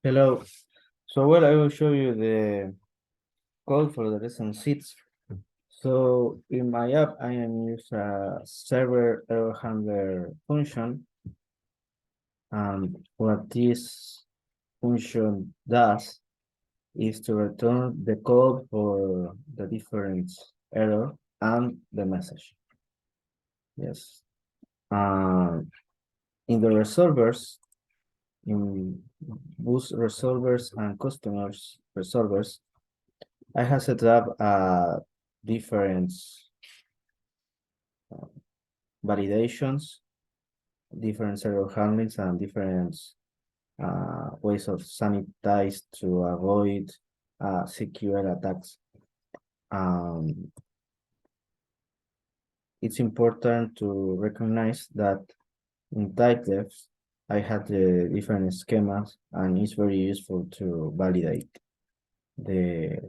Hello. So I will show you the code for the recent seats. So in my app, I am use a server error handler function. And what this function does is to return the code for the different error and the message. Yes. In the resolvers, in boost resolvers and customers resolvers, I have set up different validations, different error handlings, and different ways of sanitize to avoid SQL attacks. It's important to recognize that in type defs, I had the different schemas, and it's very useful to validate the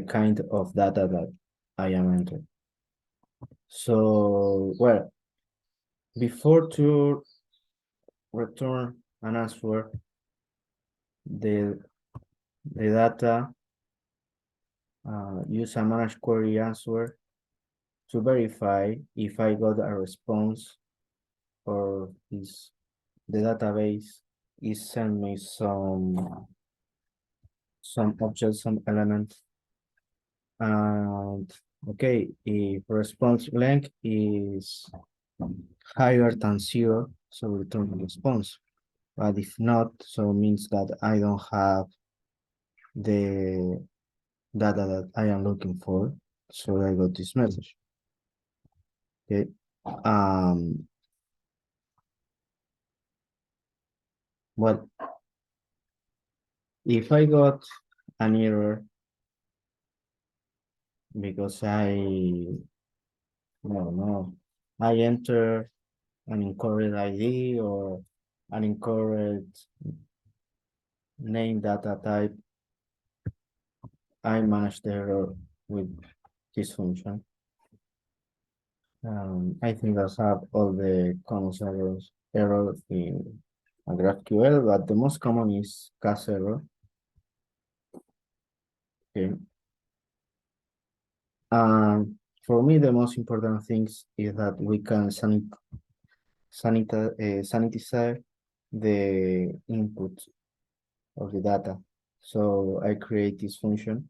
kind of data that I am entering. So, before to return an answer, the data use a managed query answer to verify if I got a response or is the database is send me some object, some element. And okay, if response length is higher than 0, so return the response. But if not, so means that I don't have the data that I am looking for. So I got this message. Okay. Well, if I got an error because no, I enter an incorrect ID or an incorrect name data type, I manage the error with this function. I think that's have all the common error in a GraphQL, but the most common is cache error. Okay. For me, the most important things is that we can sanitize the input of the data. So I create this function.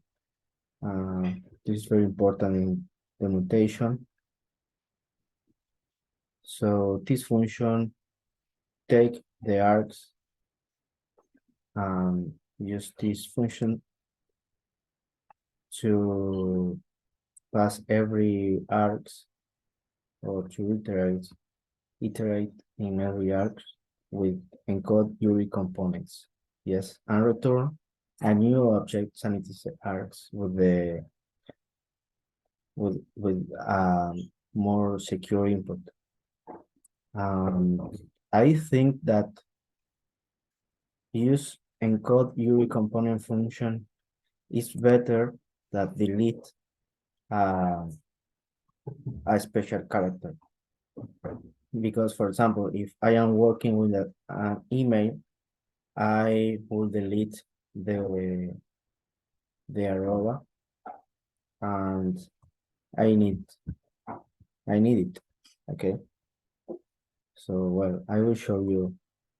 This is very important in the notation. So this function take the args and use this function to pass every args or to iterate in every arg with encode URI components. Yes, and return a new object sanitize args with the more secure input. I think that use encode URI component function is better than delete a special character. Because, for example, if I am working with an email, I will delete the arroba, and I need it. Okay. So I will show you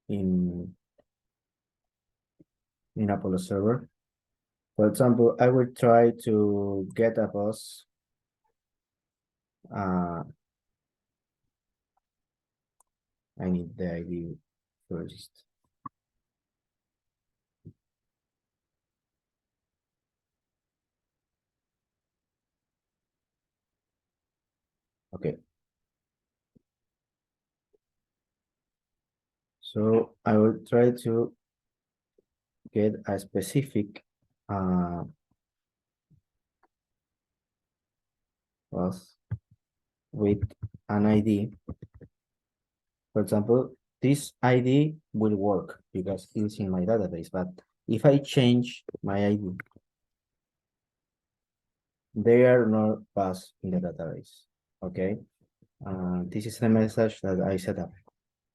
in Apollo server. For example, I will try to get a boss. I need the ID first. Okay. So I will try to get a specific boss with an ID. For example, this ID will work because it's in my database, but if I change my ID, they are not passed in the database. Okay. This is the message that I set up.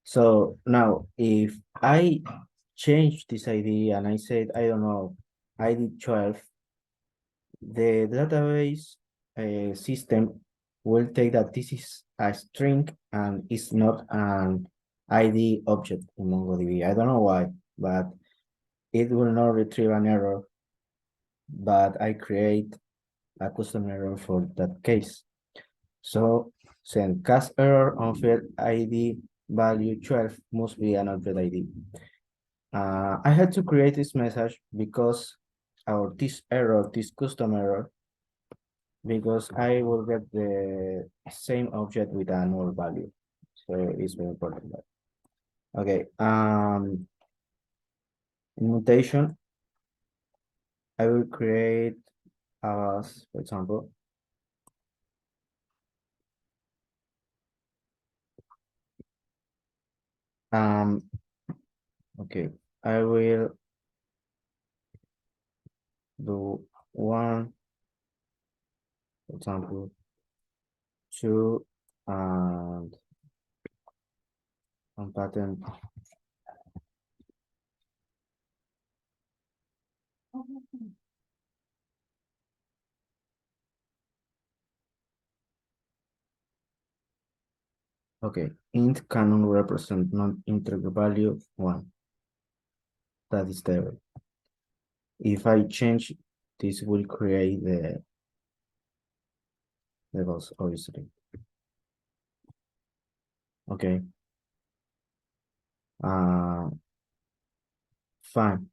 So now if I change this ID and I said, I don't know, ID 12, the database system will take that this is a string and it's not an ID object in MongoDB. I don't know why, but it will not retrieve an error, but I create a custom error for that case. So send cast error on field ID value 12 must be an object ID. I had to create this message because or this error, this custom error, because I will get the same object with a null value. So it's very important. Okay. In mutation, I will create as, for example, um, okay, I will do one, for example, two, and one pattern. Okay, int cannot represent non-integer value one. That is the error. If I change, this will create the levels, obviously. Okay. Uh, Fine.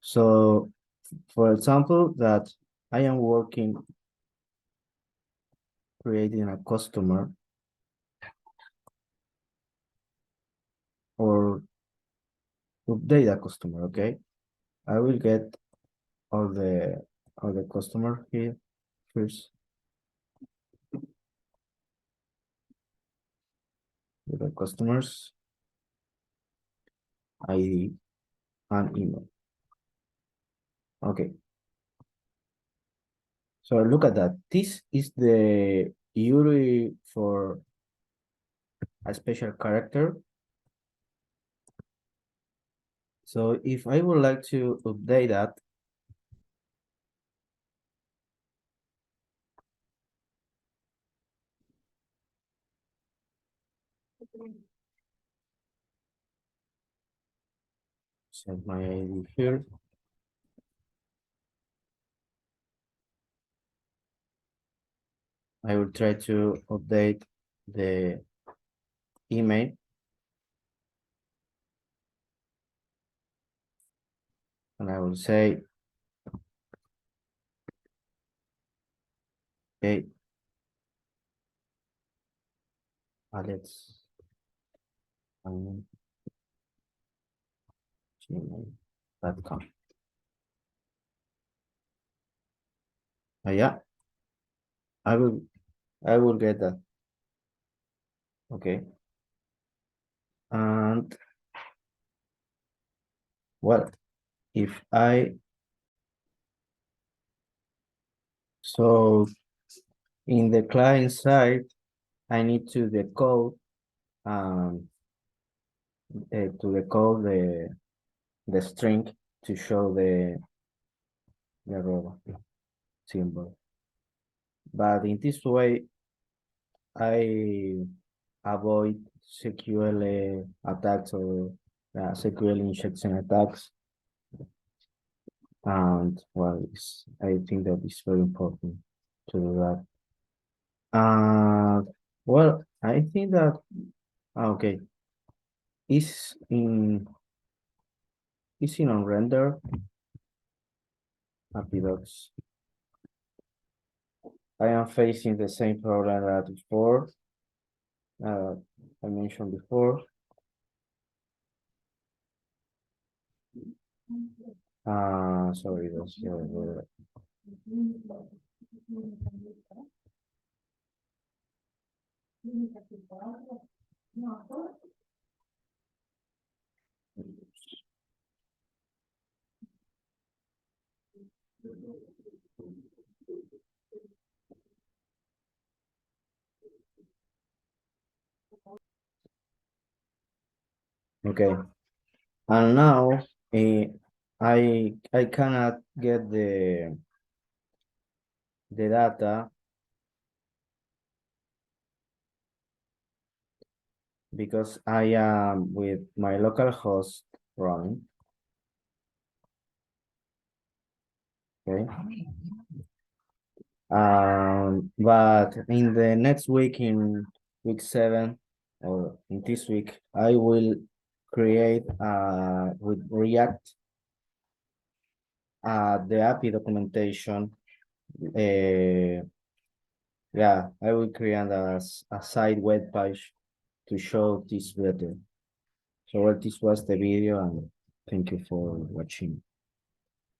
So, for example, that I am working creating a customer or update a customer, okay? I will get all the customer here first, with the customers ID and email. Okay. So look at that. This is the URI for a special character. So if I would like to update that, set my ID here. I will try to update the email. And I will say, okay, Alex, gmail.com. Yeah, I will get that. Okay. And well, if I so in the client side, I need to decode um the string to show the robot symbol. But in this way, I avoid SQL attacks or SQL injection attacks. And well, I think that is very important to do that. Well, I think that okay, is in on render happy dogs. I am facing the same problem that before. I mentioned before. Sorry, that's okay. And now I cannot get the data because I am with my local host running. Okay. But in the next week, in week 7, or in this week, I will create with React the API documentation. Yeah, I will create a side web page to show this better. So well, this was the video, and thank you for watching.